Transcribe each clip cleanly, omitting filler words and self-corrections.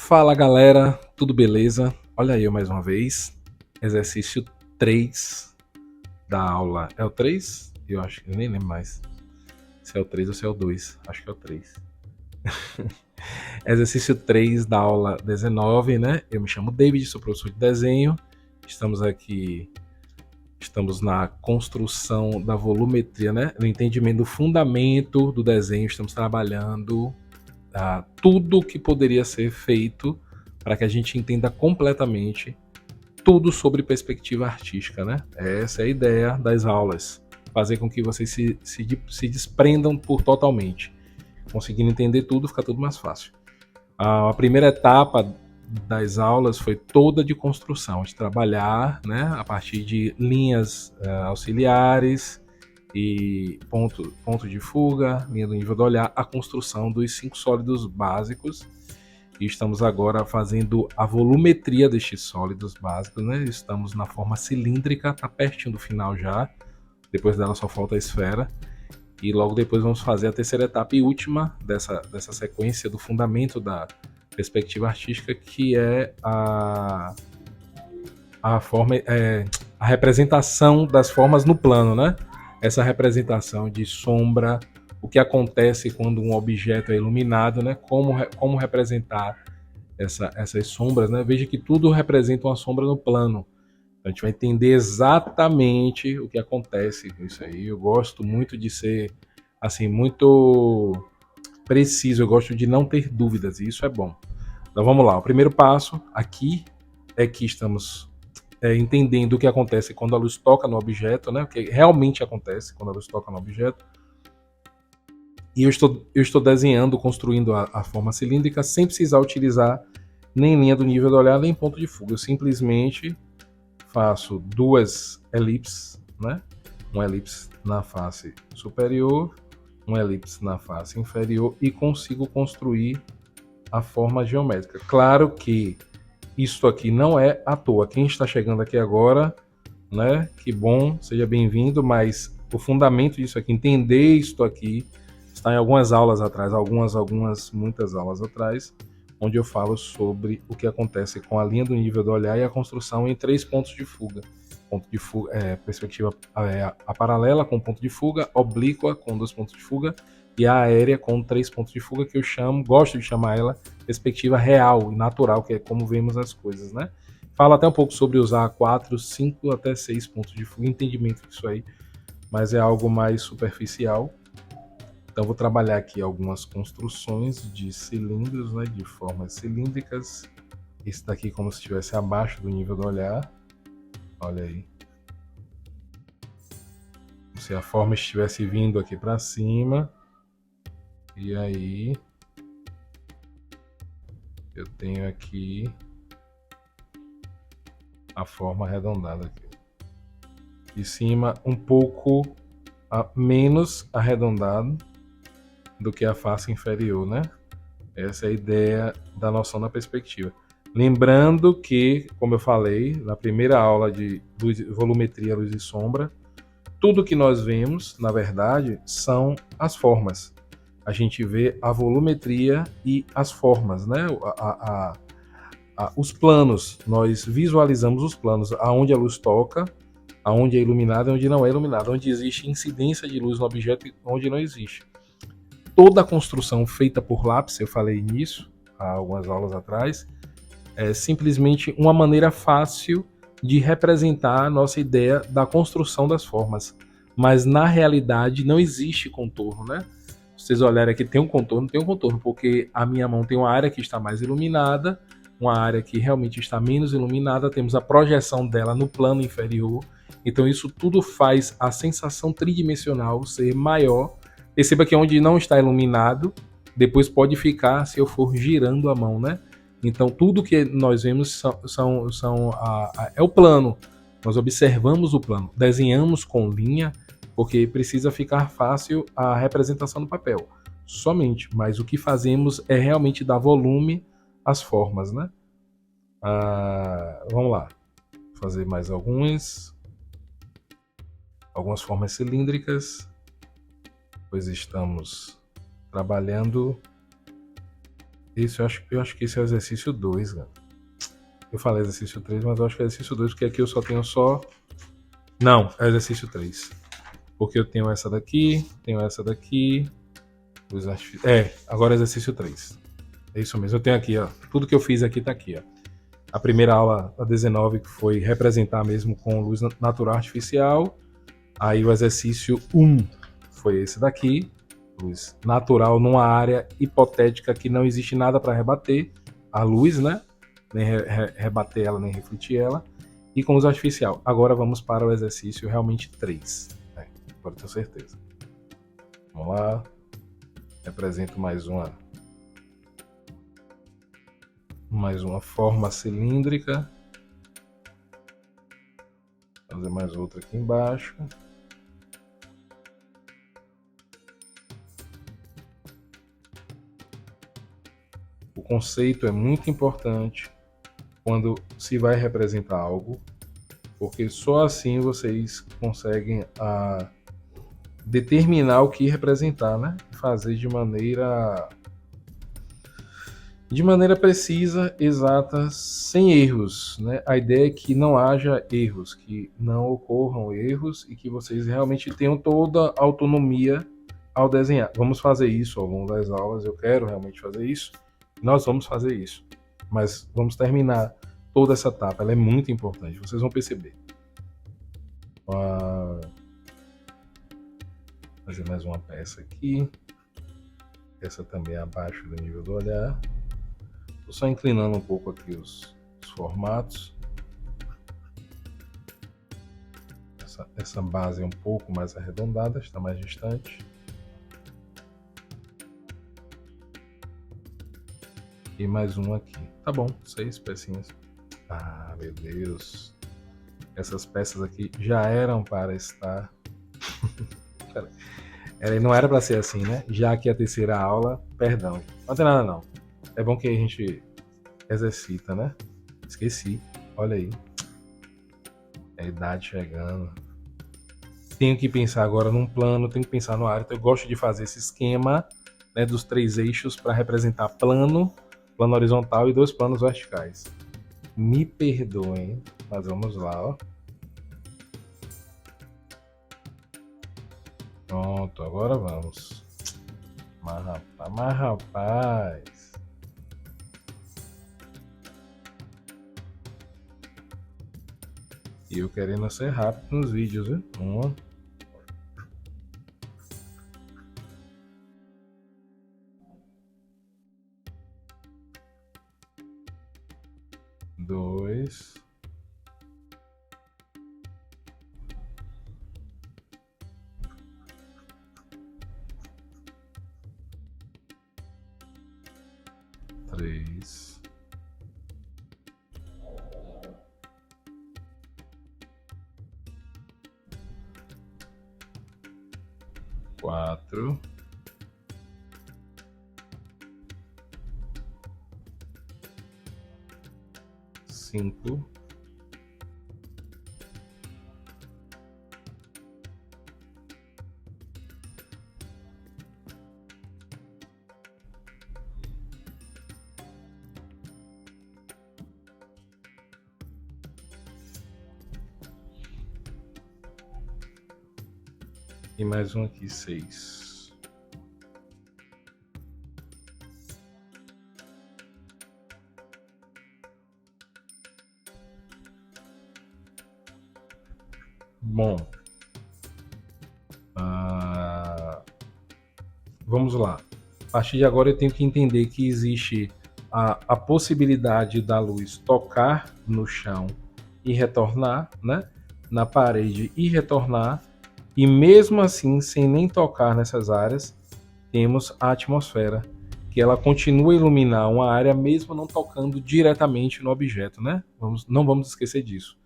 Fala galera, tudo beleza? Olha aí eu mais uma vez, exercício 3 da aula. É o 3? Eu acho que eu nem lembro mais se é o 3 ou se é o 2. Acho que é o 3. Exercício 3 da aula 19, né? Eu me chamo David, sou professor de desenho. Estamos na construção da volumetria, né? No entendimento do fundamento do desenho, estamos trabalhando tudo que poderia ser feito para que a gente entenda completamente tudo sobre perspectiva artística, né? Essa é a ideia das aulas, fazer com que vocês se desprendam por totalmente. Conseguindo entender tudo, fica tudo mais fácil. A primeira etapa das aulas foi toda de construção, de trabalhar, né, a partir de linhas auxiliares e ponto de fuga, linha do nível do olhar, a construção dos 5 sólidos básicos. E estamos agora fazendo a volumetria destes sólidos básicos, né? Estamos na forma cilíndrica, está pertinho do final já. Depois dela só falta a esfera. E logo depois vamos fazer a terceira etapa e última dessa sequência do fundamento da perspectiva artística, que é a representação das formas no plano, né? Essa representação de sombra, o que acontece quando um objeto é iluminado, né? Como representar essas sombras, né? Veja que tudo representa uma sombra no plano. A gente vai entender exatamente o que acontece com isso aí. Eu gosto muito de ser assim muito preciso, eu gosto de não ter dúvidas, e isso é bom. Então vamos lá, o primeiro passo aqui é que estamos entendendo o que acontece quando a luz toca no objeto, né? O que realmente acontece quando a luz toca no objeto. E eu estou desenhando, construindo a forma cilíndrica sem precisar utilizar nem linha do nível do olhar, nem ponto de fuga. Eu simplesmente faço duas elipses, né? Uma elipse na face superior, uma elipse na face inferior e consigo construir a forma geométrica. Claro que isso aqui não é à toa. Quem está chegando aqui agora, né? Que bom, seja bem-vindo, mas o fundamento disso aqui, entender isso aqui, está em algumas aulas atrás, muitas aulas atrás, onde eu falo sobre o que acontece com a linha do nível do olhar e a construção em 3 pontos de fuga. Ponto de fuga, perspectiva a paralela com ponto de fuga, oblíqua com 2 pontos de fuga e a aérea com 3 pontos de fuga, que eu gosto de chamar ela perspectiva real e natural, que é como vemos as coisas, né? Fala até um pouco sobre usar 4, 5 até 6 pontos de fuga, entendimento disso aí, mas é algo mais superficial. Então vou trabalhar aqui algumas construções de cilindros, né, de formas cilíndricas. Esse daqui como se estivesse abaixo do nível do olhar. Olha aí. Como se a forma estivesse vindo aqui para cima. E aí eu tenho aqui a forma arredondada aqui. De cima um pouco menos arredondado do que a face inferior, né? Essa é a ideia da noção da perspectiva. Lembrando que, como eu falei, na primeira aula de volumetria, luz e sombra, tudo que nós vemos, na verdade, são as formas. A gente vê a volumetria e as formas, né? Os planos, nós visualizamos os planos, aonde a luz toca, aonde é iluminado e onde não é iluminado, onde existe incidência de luz no objeto e onde não existe. Toda a construção feita por lápis, eu falei nisso há algumas aulas atrás, é simplesmente uma maneira fácil de representar a nossa ideia da construção das formas. Mas na realidade não existe contorno, né? Se vocês olharem aqui, tem um contorno, porque a minha mão tem uma área que está mais iluminada, uma área que realmente está menos iluminada, temos a projeção dela no plano inferior, então isso tudo faz a sensação tridimensional ser maior. Perceba que onde não está iluminado, depois pode ficar se eu for girando a mão, né? Então tudo que nós vemos é o plano. Nós observamos o plano, desenhamos com linha, porque precisa ficar fácil a representação no papel. Somente, mas o que fazemos é realmente dar volume às formas, né? Vamos lá, fazer mais algumas formas cilíndricas, pois estamos trabalhando Esse eu acho que esse é o exercício 2, cara. Eu falei exercício 3, mas eu acho que é exercício 2, porque aqui eu só tenho só. Não, é exercício 3. Porque eu tenho essa daqui, tenho essa daqui. Agora é exercício 3. É isso mesmo. Eu tenho aqui, ó. Tudo que eu fiz aqui tá aqui, ó. A primeira aula, a 19, que foi representar mesmo com luz natural artificial. Aí o exercício 1 foi esse daqui. Luz natural numa área hipotética que não existe nada para rebater a luz, né? Nem rebater ela, nem refletir ela. E com luz artificial. Agora vamos para o exercício realmente 3. Agora tenho certeza. Vamos lá. Represento mais uma forma cilíndrica. Vou fazer mais outra aqui embaixo. O conceito é muito importante quando se vai representar algo, porque só assim vocês conseguem determinar o que representar, né? Fazer de maneira precisa, exata, sem erros, né? A ideia é que não haja erros, que não ocorram erros e que vocês realmente tenham toda a autonomia ao desenhar. Vamos fazer isso ao longo das aulas, eu quero realmente fazer isso. Nós vamos fazer isso, mas vamos terminar toda essa etapa, ela é muito importante, vocês vão perceber. Fazer mais uma peça aqui, essa também é abaixo do nível do olhar. Estou só inclinando um pouco aqui os formatos. Essa base é um pouco mais arredondada, está mais distante. E mais um aqui. Tá bom, 6 pecinhas. Ah, meu Deus. Essas peças aqui já eram para estar... Não era para ser assim, né? Já que a terceira aula... Perdão, não tem nada não. É bom que a gente exercita, né? Esqueci, olha aí. É a idade chegando. Tenho que pensar agora num plano, tenho que pensar no área. Então eu gosto de fazer esse esquema, né, dos 3 eixos para representar plano horizontal e 2 planos verticais. Me perdoem, mas vamos lá, ó. Pronto, agora vamos. Mas rapaz. E eu querendo ser rápido nos vídeos, viu? 1, 2, 3, 4, 5, 6. E mais um aqui, 6. Bom, vamos lá. A partir de agora eu tenho que entender que existe a possibilidade da luz tocar no chão e retornar, né, na parede e retornar, e mesmo assim, sem nem tocar nessas áreas, temos a atmosfera, que ela continua a iluminar uma área mesmo não tocando diretamente no objeto, né? Não vamos esquecer disso.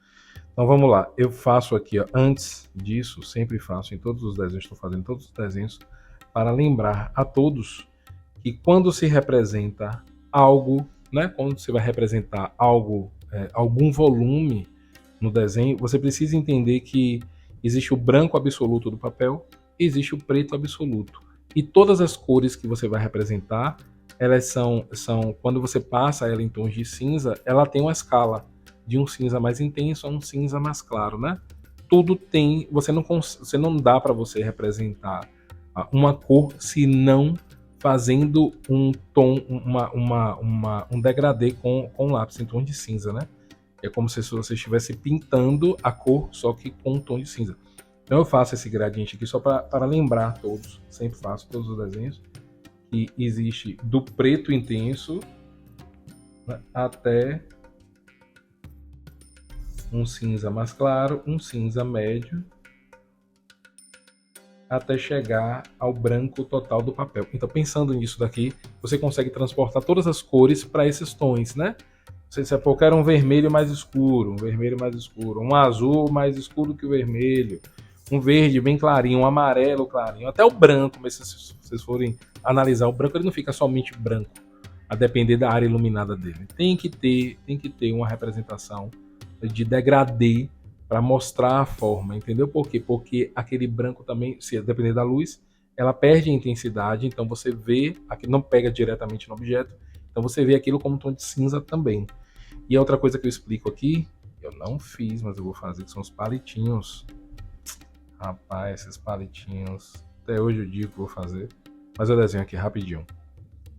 Então vamos lá, eu faço aqui, ó, antes disso, sempre faço em todos os desenhos, estou fazendo todos os desenhos, para lembrar a todos que quando se representa algo, né, quando você vai representar algo, algum volume no desenho, você precisa entender que existe o branco absoluto do papel e existe o preto absoluto. E todas as cores que você vai representar, elas são quando você passa ela em tons de cinza, ela tem uma escala de um cinza mais intenso a um cinza mais claro, né? Tudo tem, você não dá para você representar uma cor se não fazendo um tom, um degradê com lápis em tom de cinza, né? É como se você estivesse pintando a cor, só que com um tom de cinza. Então eu faço esse gradiente aqui só para lembrar todos, sempre faço todos os desenhos, que existe do preto intenso, né, até um cinza mais claro, um cinza médio, até chegar ao branco total do papel. Então, pensando nisso daqui, você consegue transportar todas as cores para esses tons, né? Se eu quero um vermelho mais escuro, um azul mais escuro que o vermelho, um verde bem clarinho, um amarelo clarinho, até o branco, mas se vocês forem analisar o branco, ele não fica somente branco, a depender da área iluminada dele. Tem que ter uma representação de degradê para mostrar a forma, entendeu? Por quê? Porque aquele branco também, se depender da luz, ela perde a intensidade, então você vê, aqui não pega diretamente no objeto, então você vê aquilo como um tom de cinza também. E a outra coisa que eu explico aqui, eu não fiz, mas eu vou fazer, que são os palitinhos. Rapaz, esses palitinhos, até hoje eu digo que vou fazer, mas eu desenho aqui rapidinho.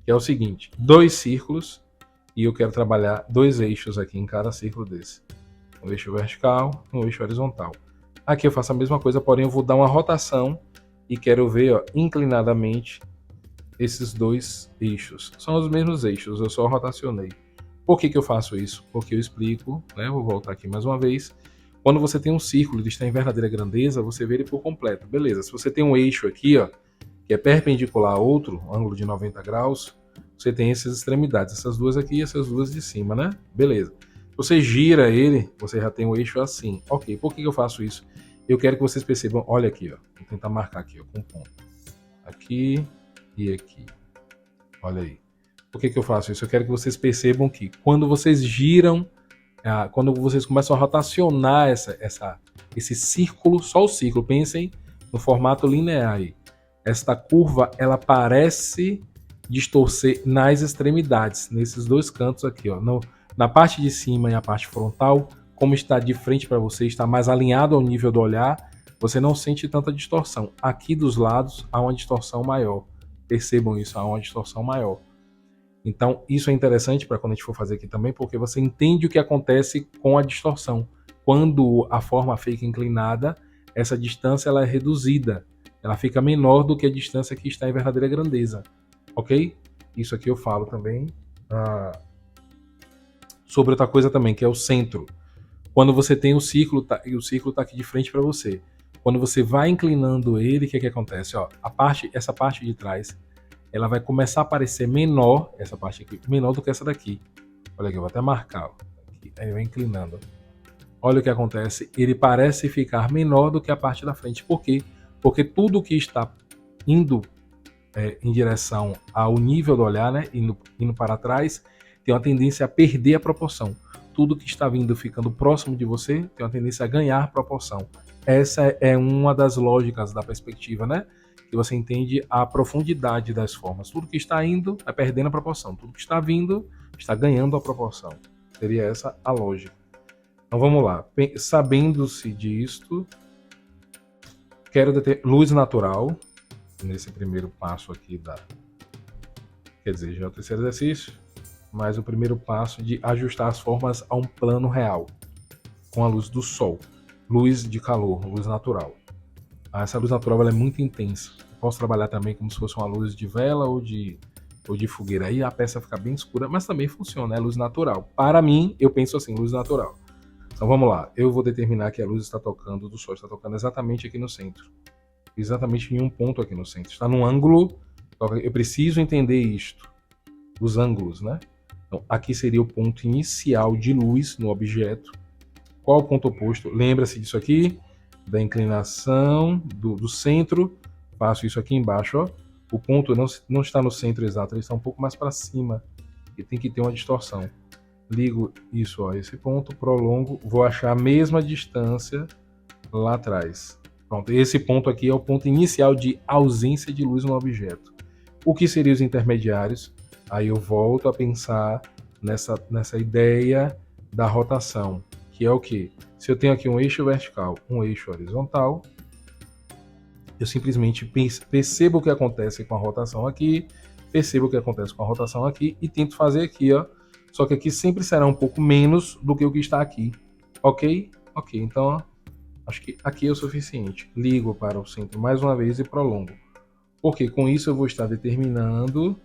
Que é o seguinte, 2 círculos, e eu quero trabalhar 2 eixos aqui em cada círculo desse. Um eixo vertical e um eixo horizontal. Aqui eu faço a mesma coisa, porém eu vou dar uma rotação e quero ver, ó, inclinadamente esses 2 eixos. São os mesmos eixos, eu só rotacionei. Por que eu faço isso? Porque eu explico, né? Vou voltar aqui mais uma vez. Quando você tem um círculo e está em verdadeira grandeza, você vê ele por completo. Beleza, se você tem um eixo aqui, ó, que é perpendicular a outro, um ângulo de 90 graus, você tem essas extremidades, essas duas aqui e essas duas de cima, né? Beleza. Você gira ele, você já tem o eixo assim. Ok, por que eu faço isso? Eu quero que vocês percebam, olha aqui, ó. Vou tentar marcar aqui, ó, com ponto. Aqui e aqui. Olha aí. Por que eu faço isso? Eu quero que vocês percebam que quando vocês giram, quando vocês começam a rotacionar esse círculo, só o círculo, pensem no formato linear aí. Esta curva, ela parece distorcer nas extremidades, nesses 2 cantos aqui, ó. Na parte de cima e a parte frontal, como está de frente para você, está mais alinhado ao nível do olhar, você não sente tanta distorção. Aqui dos lados há uma distorção maior. Percebam isso, há uma distorção maior. Então, isso é interessante para quando a gente for fazer aqui também, porque você entende o que acontece com a distorção. Quando a forma fica inclinada, essa distância ela é reduzida. Ela fica menor do que a distância que está em verdadeira grandeza. Ok? Isso aqui eu falo também sobre outra coisa também, que é o centro. Quando você tem o círculo, e o círculo está aqui de frente para você. Quando você vai inclinando ele, o que acontece? Ó, essa parte de trás, ela vai começar a parecer menor, essa parte aqui, menor do que essa daqui. Olha aqui, eu vou até marcar. Ó, aqui, aí vai inclinando. Olha o que acontece, ele parece ficar menor do que a parte da frente. Por quê? Porque tudo que está indo em direção ao nível do olhar, né, indo para trás, tem uma tendência a perder a proporção. Tudo que está vindo ficando próximo de você tem uma tendência a ganhar proporção. Essa é uma das lógicas da perspectiva, né? Que você entende a profundidade das formas. Tudo que está indo é perdendo a proporção. Tudo que está vindo está ganhando a proporção. Seria essa a lógica. Então vamos lá. Sabendo-se disto, quero ter luz natural nesse primeiro passo aqui Quer dizer, já é o terceiro exercício, mas o primeiro passo de ajustar as formas a um plano real, com a luz do sol. Luz de calor, luz natural. Essa luz natural ela é muito intensa. Eu posso trabalhar também como se fosse uma luz de vela ou de fogueira. Aí a peça fica bem escura, mas também funciona, é luz natural. Para mim, eu penso assim, luz natural. Então vamos lá, eu vou determinar que a luz está tocando, do sol está tocando exatamente aqui no centro. Exatamente em um ponto aqui no centro. Está num ângulo, eu preciso entender isto. Os ângulos, né? Então aqui seria o ponto inicial de luz no objeto. Qual o ponto oposto? Lembra-se disso aqui? Da inclinação do centro. Faço isso aqui embaixo, ó. O ponto não está no centro exato, ele está um pouco mais para cima. E tem que ter uma distorção. Ligo isso a esse ponto, prolongo, vou achar a mesma distância lá atrás. Pronto, esse ponto aqui é o ponto inicial de ausência de luz no objeto. O que seriam os intermediários? Aí eu volto a pensar nessa ideia da rotação, que é o quê? Se eu tenho aqui um eixo vertical, um eixo horizontal, eu simplesmente percebo o que acontece com a rotação aqui, percebo o que acontece com a rotação aqui e tento fazer aqui, ó. Só que aqui sempre será um pouco menos do que o que está aqui. Ok? Ok, então ó, acho que aqui é o suficiente. Ligo para o centro mais uma vez e prolongo. Porque com isso eu vou estar determinando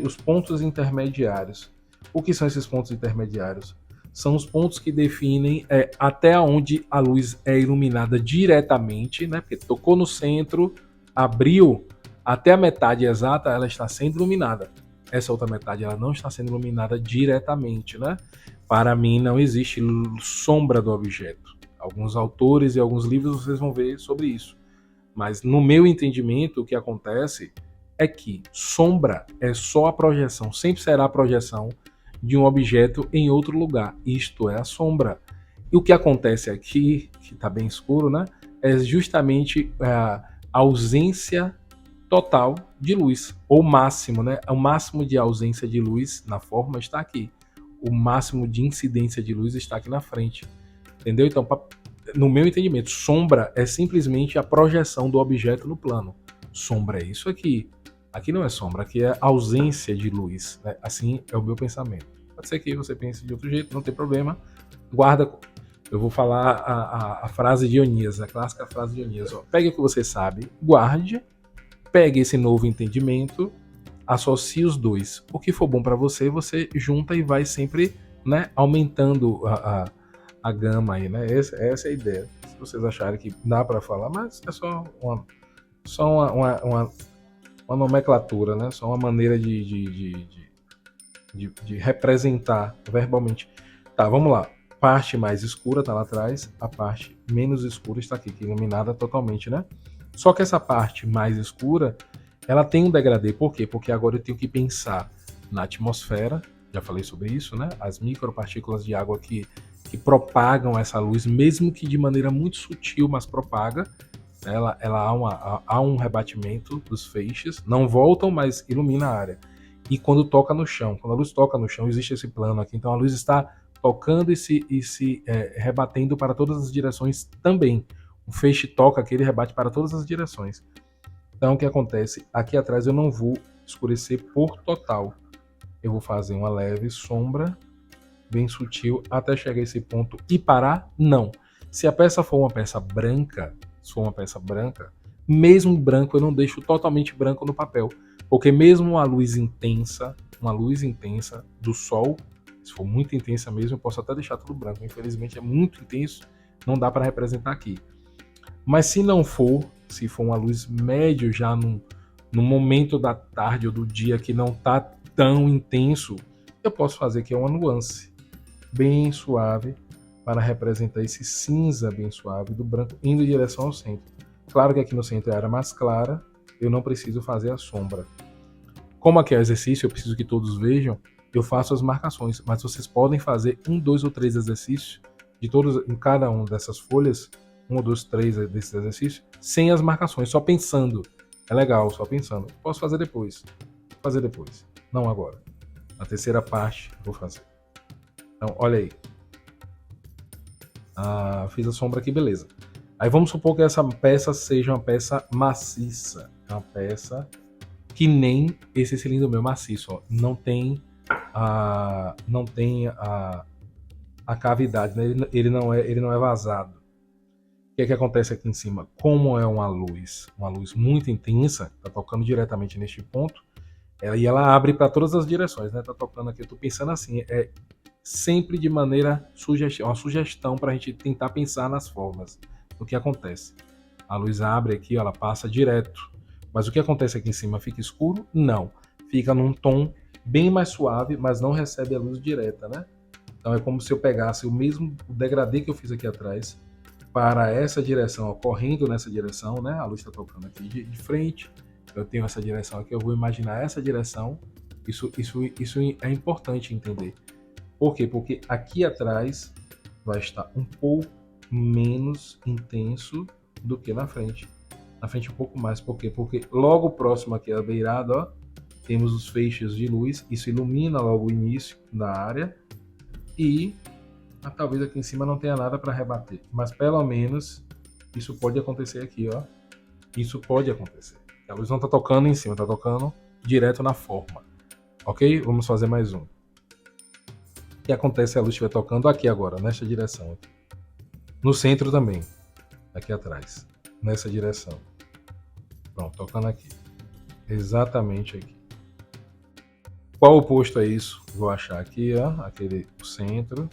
os pontos intermediários. O que são esses pontos intermediários? São os pontos que definem até onde a luz é iluminada diretamente, né? Porque tocou no centro, abriu, até a metade exata ela está sendo iluminada. Essa outra metade ela não está sendo iluminada diretamente, né? Para mim não existe sombra do objeto. Alguns autores e alguns livros vocês vão ver sobre isso. Mas no meu entendimento, o que acontece é que sombra é só a projeção, sempre será a projeção de um objeto em outro lugar. Isto é a sombra. E o que acontece aqui, que está bem escuro, né? É justamente a ausência total de luz, ou máximo, né? O máximo de ausência de luz na forma está aqui. O máximo de incidência de luz está aqui na frente. Entendeu? Então, no meu entendimento, sombra é simplesmente a projeção do objeto no plano. Sombra é isso aqui. Aqui não é sombra, aqui é ausência de luz. Né? Assim é o meu pensamento. Pode ser que você pense de outro jeito, não tem problema. Guarda. Eu vou falar a frase de Dionias, a clássica frase de Dionias. Ó. Pegue o que você sabe, guarde, pegue esse novo entendimento, associe os dois. O que for bom para você, você junta e vai sempre, né, aumentando a gama aí, né? Essa é a ideia. Se vocês acharem que dá para falar, mas é só uma nomenclatura, né? Só uma maneira de representar verbalmente. Tá, vamos lá. Parte mais escura está lá atrás, a parte menos escura está aqui, que é iluminada totalmente, né? Só que essa parte mais escura, ela tem um degradê. Por quê? Porque agora eu tenho que pensar na atmosfera, já falei sobre isso, né? As micropartículas de água que propagam essa luz, mesmo que de maneira muito sutil, mas propaga. Ela há um rebatimento dos feixes, não voltam, mas ilumina a área. E quando toca no chão, quando a luz toca no chão, existe esse plano aqui, então a luz está tocando e se rebatendo para todas as direções também. O feixe toca aqui, ele rebate para todas as direções. Então o que acontece? Aqui atrás eu não vou escurecer por total. Eu vou fazer uma leve sombra, bem sutil, até chegar a esse ponto e parar? Não. Se a peça for uma peça branca, mesmo branco eu não deixo totalmente branco no papel, porque mesmo uma luz intensa do sol, se for muito intensa mesmo, eu posso até deixar tudo branco. Infelizmente é muito intenso, não dá para representar aqui. Mas se não for, se for uma luz médio já no momento da tarde ou do dia que não está tão intenso, eu posso fazer aqui uma nuance bem suave para representar esse cinza bem suave do branco indo em direção ao centro. Claro que aqui no centro é a área mais clara, eu não preciso fazer a sombra. Como aqui é o exercício, eu preciso que todos vejam, eu faço as marcações, mas vocês podem fazer 1, 2 ou 3 exercícios de todos, em cada uma dessas folhas, 1 ou 2, 3 desses exercícios, sem as marcações, só pensando. É legal, só pensando. Posso fazer depois. Não agora. Na terceira parte, vou fazer. Então, olha aí. Fiz a sombra aqui, beleza. Aí vamos supor que essa peça seja uma peça maciça. É uma peça que nem esse cilindro meu maciço. Ó. Não tem a cavidade, né? Ele não é vazado. O que é que acontece aqui em cima? Como é uma luz muito intensa, está tocando diretamente neste ponto, e ela abre para todas as direções, né? Tá tocando aqui, eu tô pensando assim, sempre de maneira uma sugestão para a gente tentar pensar nas formas. O que acontece? A luz abre aqui, ela passa direto. Mas o que acontece aqui em cima? Fica escuro? Não. Fica num tom bem mais suave, mas não recebe a luz direta, né? Então é como se eu pegasse o mesmo degradê que eu fiz aqui atrás para essa direção, ó, correndo nessa direção, né? A luz está tocando aqui de frente. Eu tenho essa direção aqui, eu vou imaginar essa direção. Isso é importante entender. Por quê? Porque aqui atrás vai estar um pouco menos intenso do que na frente. Na frente um pouco mais. Por quê? Porque logo próximo aqui à beirada, ó, temos os feixes de luz. Isso ilumina logo o início da área. E talvez aqui em cima não tenha nada para rebater. Mas pelo menos isso pode acontecer aqui, ó. Isso pode acontecer. A luz não está tocando em cima, está tocando direto na forma. Ok? Vamos fazer mais um. O que acontece se a luz estiver tocando aqui agora, nesta direção? Aqui. No centro também. Aqui atrás. Nessa direção. Pronto, tocando aqui. Exatamente aqui. Qual oposto a isso? Vou achar aqui, ó. Aquele centro.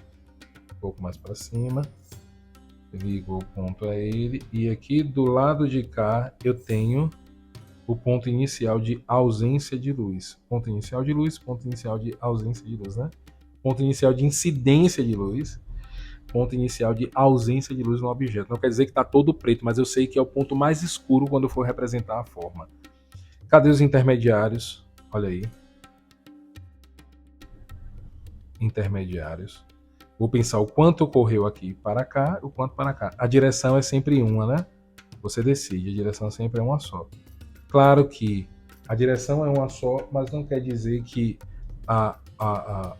Um pouco mais para cima. Ligo o ponto a ele. E aqui do lado de cá eu tenho o ponto inicial de ausência de luz. Ponto inicial de luz, ponto inicial de ausência de luz, né? Ponto inicial de incidência de luz, ponto inicial de ausência de luz no objeto. Não quer dizer que está todo preto, mas eu sei que é o ponto mais escuro quando eu for representar a forma. Cadê os intermediários? Olha aí. Intermediários. Vou pensar o quanto ocorreu aqui para cá, o quanto para cá. A direção é sempre uma, né? Você decide, a direção sempre é uma só. Claro que a direção é uma só, mas não quer dizer que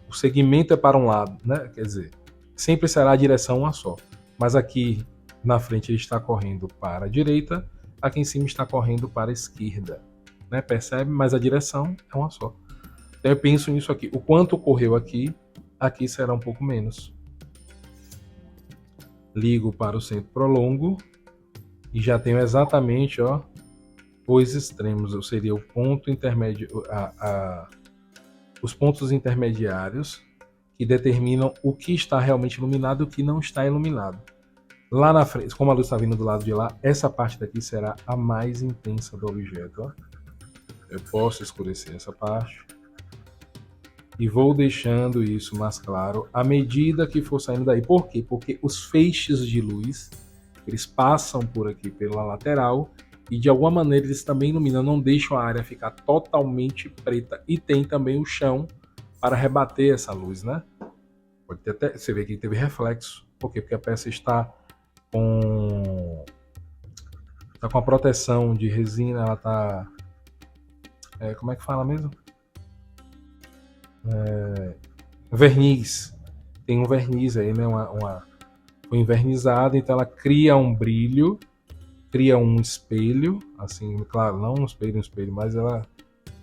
o segmento é para um lado, né? Quer dizer, sempre será a direção uma só. Mas aqui na frente ele está correndo para a direita, aqui em cima está correndo para a esquerda. Né? Percebe? Mas a direção é uma só. Então eu penso nisso aqui. O quanto ocorreu aqui, aqui será um pouco menos. Ligo para o centro prolongo e já tenho exatamente, ó, os extremos. Seria o ponto intermédio, os pontos intermediários que determinam o que está realmente iluminado e o que não está iluminado. Lá na frente, como a luz está vindo do lado de lá, essa parte daqui será a mais intensa do objeto. Ó. Eu posso escurecer essa parte. E vou deixando isso mais claro à medida que for saindo daí. Por quê? Porque os feixes de luz, eles passam por aqui pela lateral e de alguma maneira eles também iluminam, não deixam a área ficar totalmente preta. E tem também o chão para rebater essa luz, né? Pode ter até, você vê que teve reflexo. Por quê? Porque a peça está com a proteção de resina, ela está... como é que fala mesmo? Verniz. Tem um verniz aí, né? Foi envernizada, então ela cria um brilho, cria um espelho, assim, claro, não um espelho, mas ela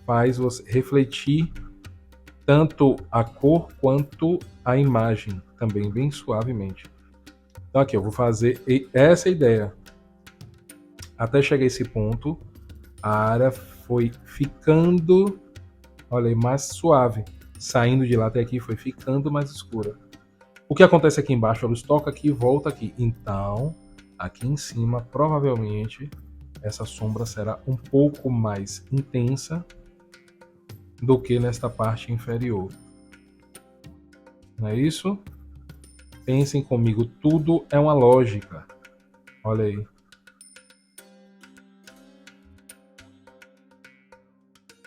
faz você refletir tanto a cor quanto a imagem, também bem suavemente. Então aqui eu vou fazer essa ideia. Até chegar a esse ponto, a área foi ficando, olha aí, mais suave. Saindo de lá até aqui foi ficando mais escura. O que acontece aqui embaixo? A luz toca aqui e volta aqui. Então, aqui em cima, provavelmente, essa sombra será um pouco mais intensa do que nesta parte inferior. Não é isso? Pensem comigo, tudo é uma lógica. Olha aí.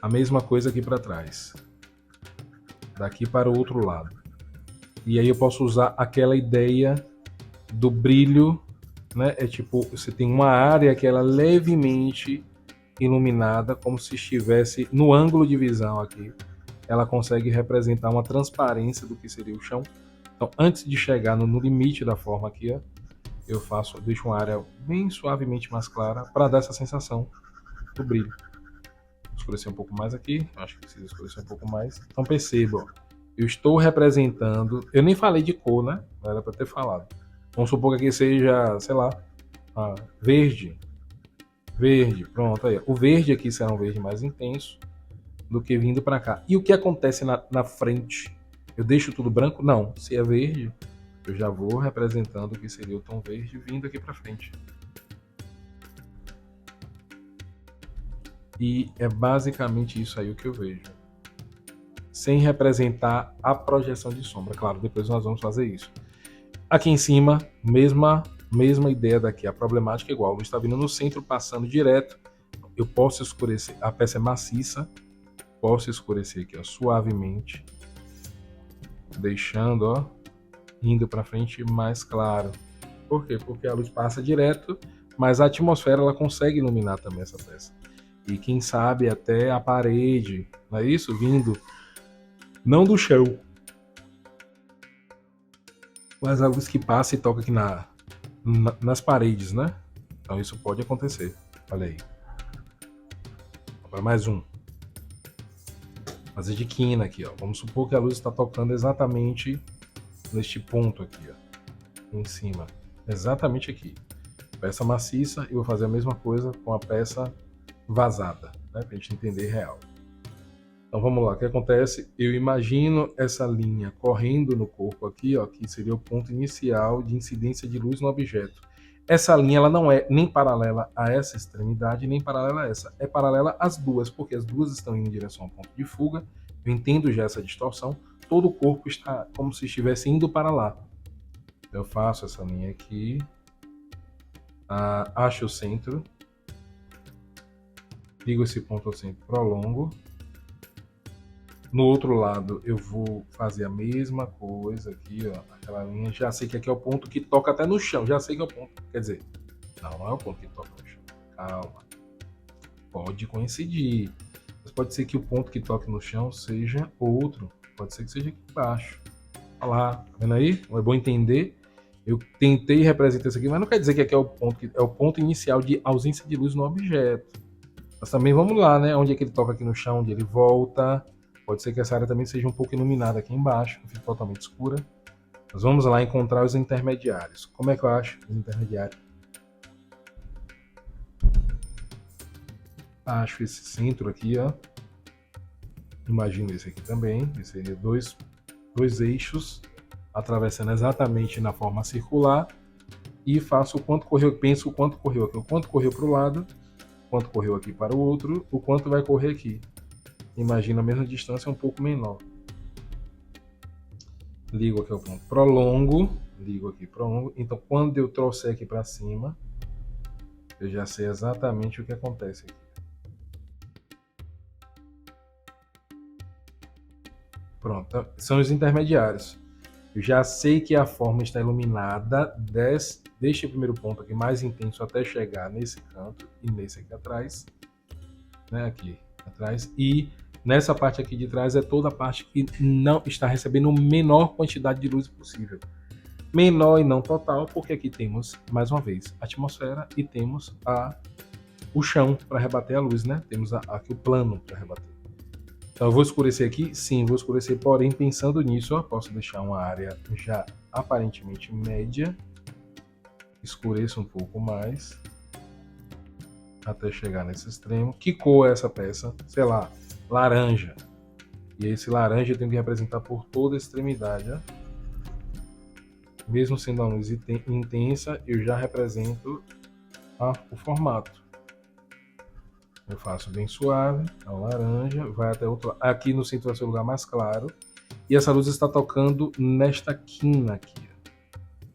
A mesma coisa aqui para trás. Daqui para o outro lado. E aí eu posso usar aquela ideia do brilho, né? É tipo, você tem uma área que ela é levemente iluminada, como se estivesse no ângulo de visão aqui. Ela consegue representar uma transparência do que seria o chão. Então, antes de chegar no limite da forma aqui, ó, eu deixo uma área bem suavemente mais clara para dar essa sensação do brilho. Vou escurecer um pouco mais aqui, acho que precisa escurecer um pouco mais. Então percebam, eu estou representando, eu nem falei de cor, né? Não era para ter falado. Vamos supor que aqui seja, sei lá, verde. Verde, pronto aí. O verde aqui será um verde mais intenso do que vindo para cá. E o que acontece na frente? Eu deixo tudo branco? Não. Se é verde, eu já vou representando o que seria o tom verde vindo aqui para frente. E é basicamente isso aí o que eu vejo. Sem representar a projeção de sombra. Claro, depois nós vamos fazer isso. Aqui em cima, mesma ideia daqui. A problemática é igual. A luz está vindo no centro, passando direto. Eu posso escurecer. A peça é maciça. Posso escurecer aqui, ó, suavemente. Deixando, ó, indo para frente mais claro. Por quê? Porque a luz passa direto, Mas a atmosfera ela consegue iluminar também essa peça. E quem sabe até a parede, não é isso? Vindo não do chão, mas a luz que passa e toca aqui nas paredes, né? Então isso pode acontecer. Olha aí. Agora mais um. Fazer de quina aqui, ó. Vamos supor que a luz está tocando exatamente neste ponto aqui, ó, em cima. Exatamente aqui. Peça maciça, e vou fazer a mesma coisa com a peça vazada, né? Pra gente entender real. Então vamos lá, o que acontece? Eu imagino essa linha correndo no corpo aqui, ó, que seria o ponto inicial de incidência de luz no objeto. Essa linha ela não é nem paralela a essa extremidade, nem paralela a essa. É paralela às duas, porque as duas estão indo em direção ao ponto de fuga. Eu entendo já essa distorção. Todo o corpo está como se estivesse indo para lá. Eu faço essa linha aqui, acho o centro, ligo esse ponto ao centro, prolongo. No outro lado eu vou fazer a mesma coisa aqui, ó, aquela linha. Já sei que aqui é o ponto que toca até no chão, já sei que é o ponto. Quer dizer, não é o ponto que toca no chão. Calma. Pode coincidir. Mas pode ser que o ponto que toque no chão seja outro. Pode ser que seja aqui embaixo. Olha lá, tá vendo aí? É bom entender. Eu tentei representar isso aqui, mas não quer dizer que aqui é o ponto inicial de ausência de luz no objeto. Mas também vamos lá, né? Onde é que ele toca aqui no chão, onde ele volta. Pode ser que essa área também seja um pouco iluminada aqui embaixo, não fique totalmente escura. Mas vamos lá encontrar os intermediários. Como é que eu acho os intermediários? Acho esse centro aqui, ó. Imagino esse aqui também. Esse seria dois eixos atravessando exatamente na forma circular. E faço o quanto correu, penso o quanto correu aqui, o quanto correu para o lado, o quanto correu aqui para o outro, o quanto vai correr aqui. Imagina a mesma distância um pouco menor. Ligo aqui o ponto, prolongo, ligo aqui, prolongo. Então, quando eu trouxer aqui para cima, eu já sei exatamente o que acontece aqui. Pronto, são os intermediários. Eu já sei que a forma está iluminada deste primeiro ponto aqui mais intenso até chegar nesse canto e nesse aqui atrás, né, aqui atrás, e nessa parte aqui de trás é toda a parte que não está recebendo a menor quantidade de luz possível. Menor e não total, porque aqui temos, mais uma vez, a atmosfera e temos o chão para rebater a luz, né? Temos aqui o plano para rebater. Então eu vou escurecer aqui? Sim, vou escurecer, porém pensando nisso, eu posso deixar uma área já aparentemente média, escureço um pouco mais, até chegar nesse extremo. Que cor é essa peça? Sei lá, laranja. E esse laranja eu tenho que representar por toda a extremidade, ó. Mesmo sendo a luz intensa, eu já represento o formato. Eu faço bem suave, a laranja, vai até outro. Aqui no centro vai ser o lugar mais claro. E essa luz está tocando nesta quina aqui.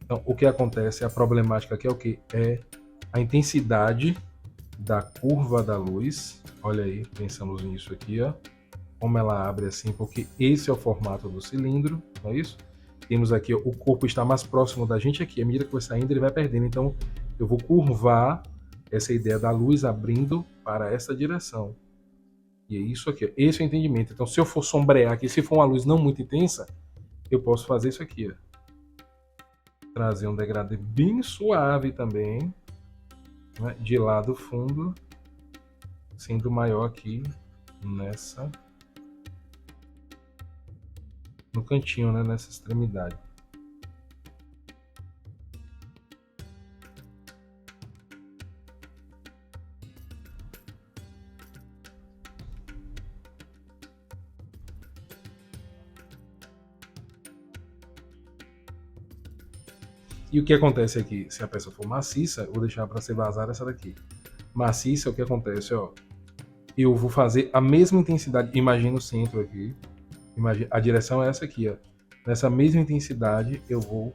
Então, o que acontece, a problemática aqui é o que? É a intensidade da curva da luz. Olha aí, pensamos nisso aqui, ó. Como ela abre assim, porque esse é o formato do cilindro, não é isso? Temos aqui, ó, o corpo está mais próximo da gente aqui. À medida que vai saindo, ele vai perdendo. Então, eu vou curvar essa ideia da luz abrindo para essa direção. E é isso aqui, esse é o entendimento. Então, se eu for sombrear aqui, se for uma luz não muito intensa, eu posso fazer isso aqui, ó. Trazer um degradê bem suave também, né, de lado fundo, sendo maior aqui no cantinho, né, nessa extremidade. E o que acontece aqui? Se a peça for maciça, eu vou deixar para ser vazada essa daqui. Maciça, o que acontece? Ó, eu vou fazer a mesma intensidade. Imagina o centro aqui. A direção é essa aqui. Ó. Nessa mesma intensidade, eu vou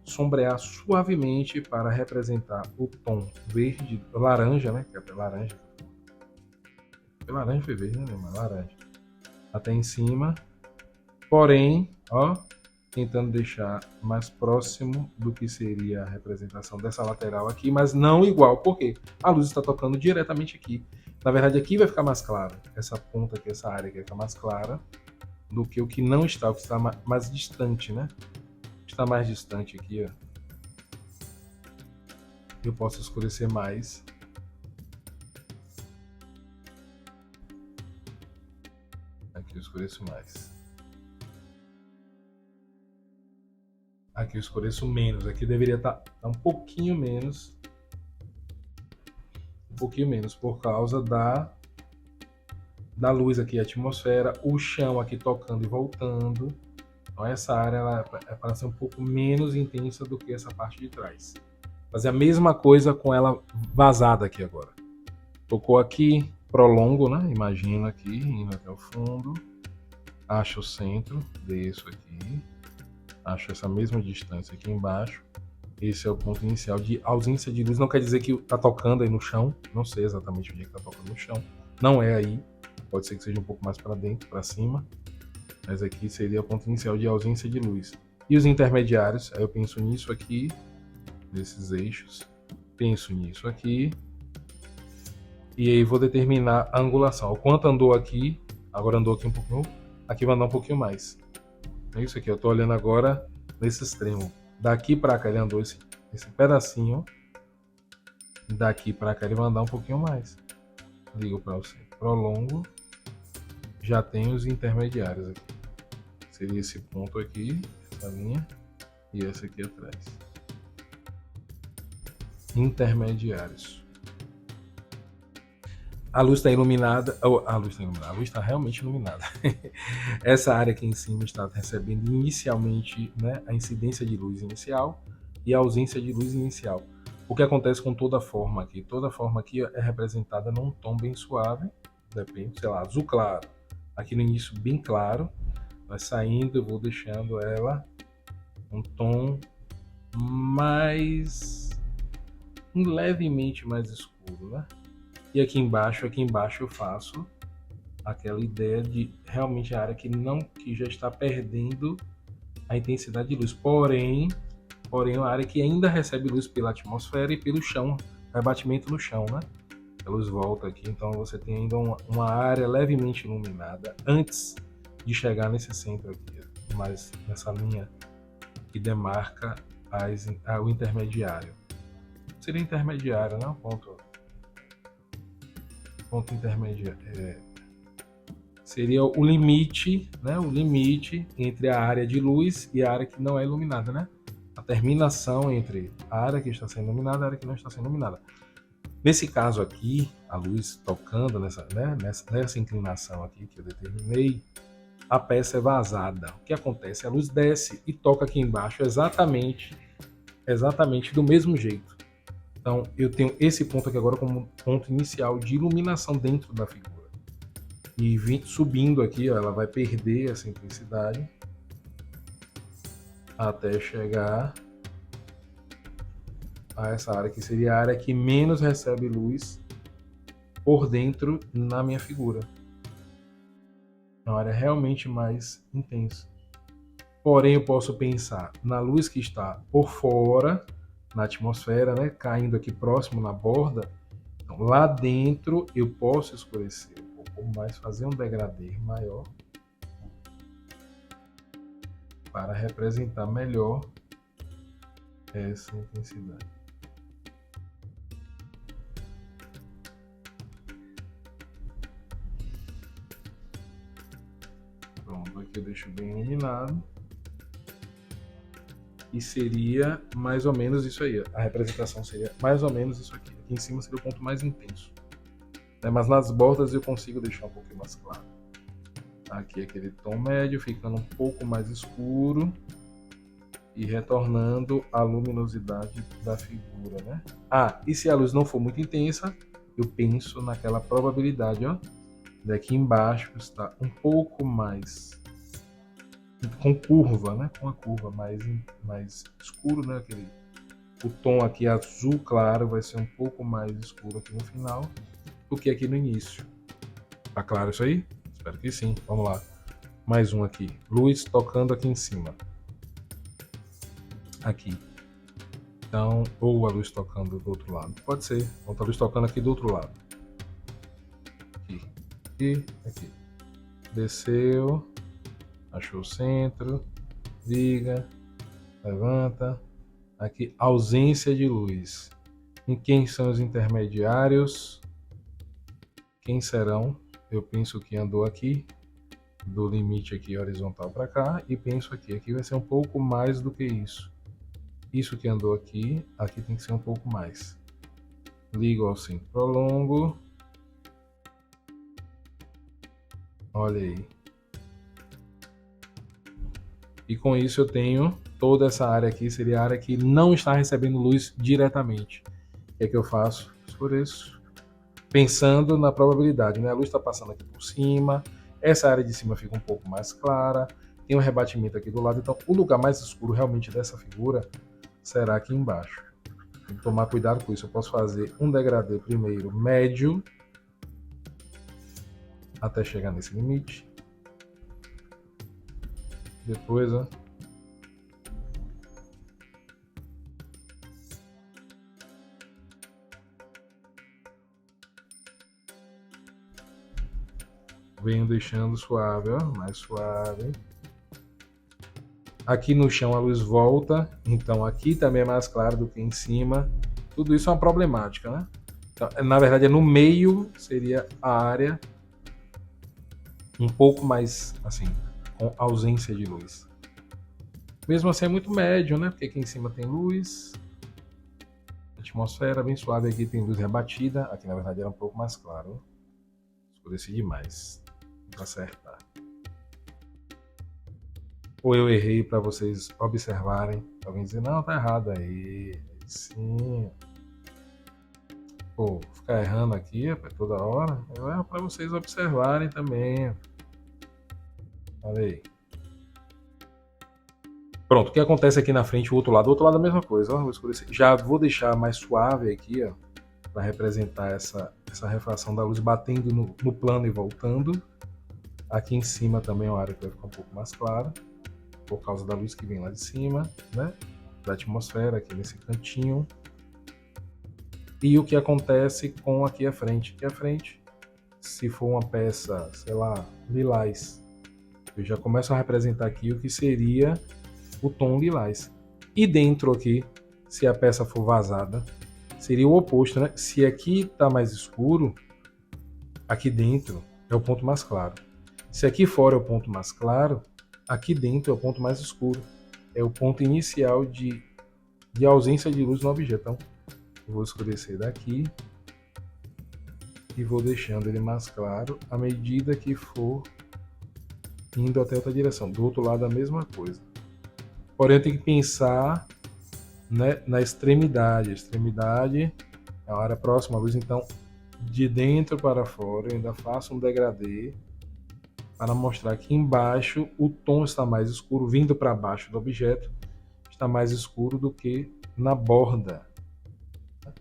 sombrear suavemente para representar o tom verde, laranja, né? Que é laranja. Laranja foi verde, né? Laranja. Até em cima. Porém, ó, tentando deixar mais próximo do que seria a representação dessa lateral aqui, mas não igual, porque a luz está tocando diretamente aqui. Na verdade, aqui vai ficar mais claro, essa ponta aqui, essa área aqui vai ficar mais clara do que o que não está, o que está mais distante, né? Está mais distante aqui, ó. Eu posso escurecer mais. Aqui eu escureço mais. Aqui eu escureço menos. Aqui deveria estar um pouquinho menos. Um pouquinho menos por causa da luz aqui, a atmosfera, o chão aqui tocando e voltando. Então essa área ela é para ser um pouco menos intensa do que essa parte de trás. Fazer a mesma coisa com ela vazada aqui agora. Tocou aqui, prolongo, né? Imagina aqui, indo até o fundo. Acho o centro, desço aqui. Acho essa mesma distância aqui embaixo. Esse é o ponto inicial de ausência de luz. Não quer dizer que está tocando aí no chão. Não sei exatamente onde é que está tocando no chão. Não é aí. Pode ser que seja um pouco mais para dentro, para cima. Mas aqui seria o ponto inicial de ausência de luz. E os intermediários, aí eu penso nisso aqui, nesses eixos. Penso nisso aqui. E aí vou determinar a angulação. O quanto andou aqui, agora andou aqui um pouquinho, aqui vai andar um pouquinho mais. É isso aqui, eu estou olhando agora nesse extremo. Daqui para cá ele andou esse pedacinho. Daqui para cá ele vai andar um pouquinho mais. Digo para você, prolongo. Já tem os intermediários aqui. Seria esse ponto aqui, essa linha, e essa aqui atrás. Intermediários. A luz está iluminada, a luz está realmente iluminada. Essa área aqui em cima está recebendo inicialmente, né, a incidência de luz inicial e a ausência de luz inicial. O que acontece com toda forma aqui? Toda forma aqui é representada num tom bem suave, depende, sei lá, azul claro. Aqui no início bem claro, vai saindo, eu vou deixando ela um tom mais levemente mais escuro, né? E aqui embaixo eu faço aquela ideia de realmente a área que já está perdendo a intensidade de luz. Porém, a área que ainda recebe luz pela atmosfera e pelo chão, rebatimento no chão, né? A luz volta aqui, então você tem ainda uma área levemente iluminada antes de chegar nesse centro aqui, mas nessa linha que demarca o intermediário. Seria intermediário, né? Ponto intermediário. Seria o limite, né? O limite entre a área de luz e a área que não é iluminada, né? A terminação entre a área que está sendo iluminada e a área que não está sendo iluminada. Nesse caso aqui, a luz tocando nessa inclinação aqui que eu determinei, a peça é vazada. O que acontece? A luz desce e toca aqui embaixo exatamente do mesmo jeito. Então, eu tenho esse ponto aqui agora como ponto inicial de iluminação dentro da figura. E subindo aqui, ó, ela vai perder essa intensidade até chegar a essa área que seria a área que menos recebe luz por dentro na minha figura. É uma área realmente mais intensa. Porém, eu posso pensar na luz que está por fora, na atmosfera, né, caindo aqui próximo na borda. Então, lá dentro eu posso escurecer um pouco mais, fazer um degradê maior para representar melhor essa intensidade. Pronto, aqui eu deixo bem iluminado. E seria mais ou menos isso aí. A representação seria mais ou menos isso aqui. Aqui em cima seria o ponto mais intenso. Mas nas bordas eu consigo deixar um pouquinho mais claro. Aqui aquele tom médio, ficando um pouco mais escuro. E retornando a luminosidade da figura, né? E se a luz não for muito intensa, eu penso naquela probabilidade, ó. Daqui embaixo está um pouco mais com curva, né? Com a curva mais escuro, né? O tom aqui azul claro vai ser um pouco mais escuro aqui no final do que aqui no início. Tá claro isso aí? Espero que sim. Vamos lá. Mais um aqui. Luz tocando aqui em cima. aqui. Então, ou a luz tocando do outro lado. Pode ser. Outra luz tocando aqui do outro lado. Aqui. E aqui. Desceu. Achou o centro. Liga. Levanta. Aqui, ausência de luz. E quem são os intermediários? Quem serão? Eu penso que andou aqui, do limite aqui horizontal para cá, e penso aqui. Aqui vai ser um pouco mais do que isso. Isso que andou aqui, aqui tem que ser um pouco mais. Ligo ao centro, prolongo. Olha aí. E com isso eu tenho toda essa área aqui, seria a área que não está recebendo luz diretamente. O que é que eu faço? Escureço. Pensando na probabilidade, né? A luz está passando aqui por cima, essa área de cima fica um pouco mais clara, tem um rebatimento aqui do lado, então o lugar mais escuro realmente dessa figura será aqui embaixo. Tem que tomar cuidado com isso. Eu posso fazer um degradê primeiro médio, até chegar nesse limite. Depois, ó, venho deixando suave, ó, mais suave. Aqui no chão a luz volta, então aqui também é mais claro do que em cima. Tudo isso é uma problemática, né? Então, na verdade, no meio seria a área um pouco mais, assim, com ausência de luz. Mesmo assim é muito médio, né? Porque aqui em cima tem luz, atmosfera bem suave, aqui tem luz rebatida, aqui na verdade era um pouco mais claro. Escureci demais para acertar. Ou eu errei para vocês observarem, alguém dizer, não, tá errado aí. Sim. Pô, ficar errando aqui toda hora, é para vocês observarem também. Olha aí. Pronto, o que acontece aqui na frente, o outro lado é a mesma coisa, ó, vou escurecer. Já vou deixar mais suave aqui, ó, para representar essa refração da luz batendo no plano e voltando. Aqui em cima também é uma área que vai ficar um pouco mais clara, por causa da luz que vem lá de cima, né? Da atmosfera aqui nesse cantinho. E o que acontece com aqui à frente? Aqui à frente, se for uma peça, sei lá, lilás, eu já começo a representar aqui o que seria o tom lilás. E dentro aqui, se a peça for vazada, seria o oposto, né? Se aqui está mais escuro, aqui dentro é o ponto mais claro. Se aqui fora é o ponto mais claro, aqui dentro é o ponto mais escuro. É o ponto inicial de ausência de luz no objeto. Então, eu vou escurecer daqui e vou deixando ele mais claro à medida que for indo até outra direção. Do outro lado a mesma coisa. Porém, eu tenho que pensar, né, na extremidade. A extremidade é a área próxima à luz, então de dentro para fora eu ainda faço um degradê para mostrar que embaixo o tom está mais escuro, vindo para baixo do objeto, está mais escuro do que na borda. Vou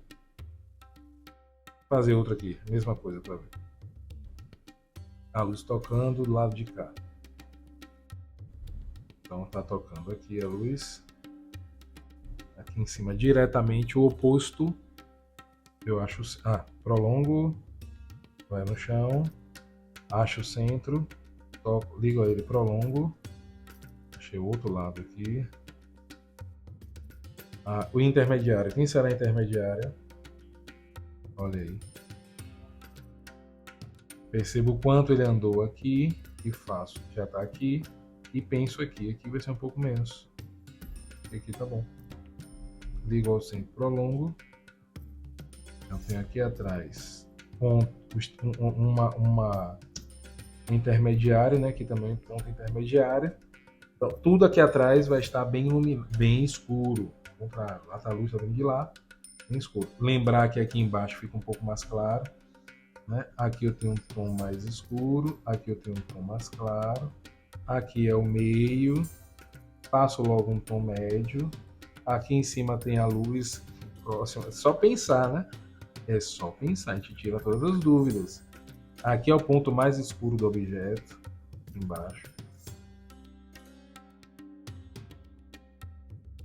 fazer outro aqui, mesma coisa para ver. A luz tocando do lado de cá. Então está tocando aqui a luz. Aqui em cima diretamente o oposto. Eu acho... prolongo. Vai no chão. Acho o centro. Toco, ligo a ele, prolongo. Achei o outro lado aqui. O intermediário. Quem será a intermediária? Olha aí. Percebo o quanto ele andou aqui e faço. Já está aqui e penso aqui. Aqui vai ser um pouco menos. Aqui tá bom. Ligo ao centro, prolongo. Eu tenho aqui atrás uma intermediária, né? Aqui também ponto intermediária. Então, tudo aqui atrás vai estar bem escuro. Lá tá a luz, tá vindo de lá, bem escuro. Lembrar que aqui embaixo fica um pouco mais claro, né? Aqui eu tenho um tom mais escuro, aqui eu tenho um tom mais claro. Aqui é o meio, passo logo um tom médio. Aqui em cima tem a luz próxima. É só pensar, né? É só pensar, a gente tira todas as dúvidas. Aqui é o ponto mais escuro do objeto, embaixo.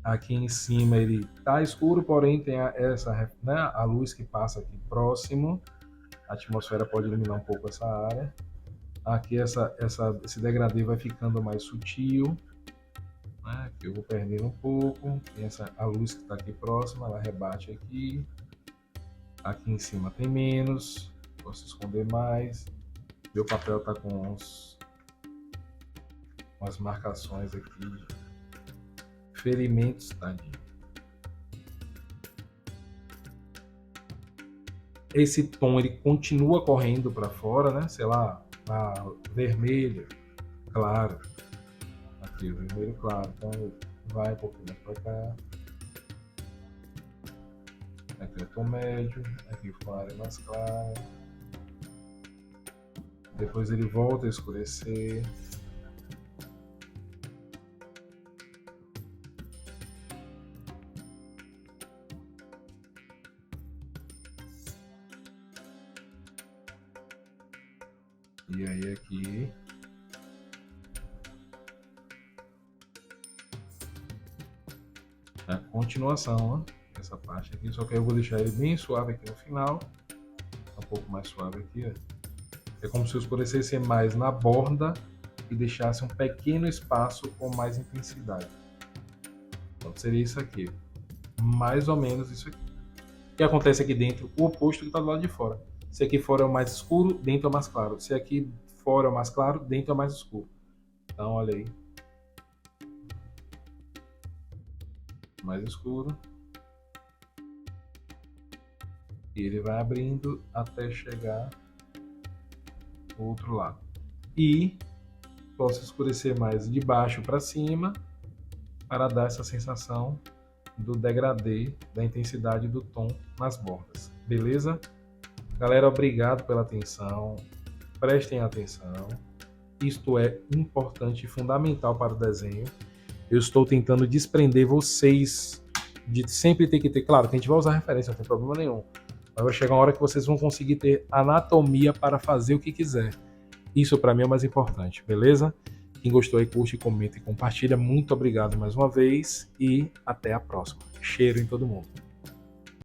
Aqui em cima ele tá escuro, porém tem essa, né, a luz que passa aqui próximo. A atmosfera pode iluminar um pouco essa área. Aqui esse degradê vai ficando mais sutil, né? Aqui eu vou perdendo um pouco. Tem a luz que está aqui próxima, ela rebate aqui. Aqui em cima tem menos. Posso esconder mais. Meu papel está com umas marcações aqui. Ferimentos, tadinho. Esse tom ele continua correndo para fora, né? Sei lá, vermelho, claro. Aqui o vermelho claro. Então vai um pouquinho mais para cá. Aqui é o tom médio, aqui ficou a área mais clara. Depois ele volta a escurecer. E aí aqui é a continuação, né? Essa parte aqui, só que eu vou deixar ele bem suave aqui no final. Um pouco mais suave aqui, ó. É como se eu escurecesse mais na borda e deixasse um pequeno espaço com mais intensidade. Então seria isso aqui. Mais ou menos isso aqui. O que acontece aqui dentro? O oposto que está do lado de fora. Se aqui fora é o mais escuro, dentro é o mais claro. Se aqui fora é o mais claro, dentro é o mais escuro. Então olha aí. Mais escuro. E ele vai abrindo até chegar do outro lado. E posso escurecer mais de baixo para cima para dar essa sensação do degradê, da intensidade do tom nas bordas. Beleza? Galera, obrigado pela atenção. Prestem atenção. Isto é importante e fundamental para o desenho. Eu estou tentando desprender vocês de sempre ter que ter... Claro que a gente vai usar referência, não tem problema nenhum. Mas vai chegar uma hora que vocês vão conseguir ter anatomia para fazer o que quiser. Isso para mim é o mais importante, beleza? Quem gostou aí, curte, comenta e compartilha. Muito obrigado mais uma vez e até a próxima. Cheiro em todo mundo.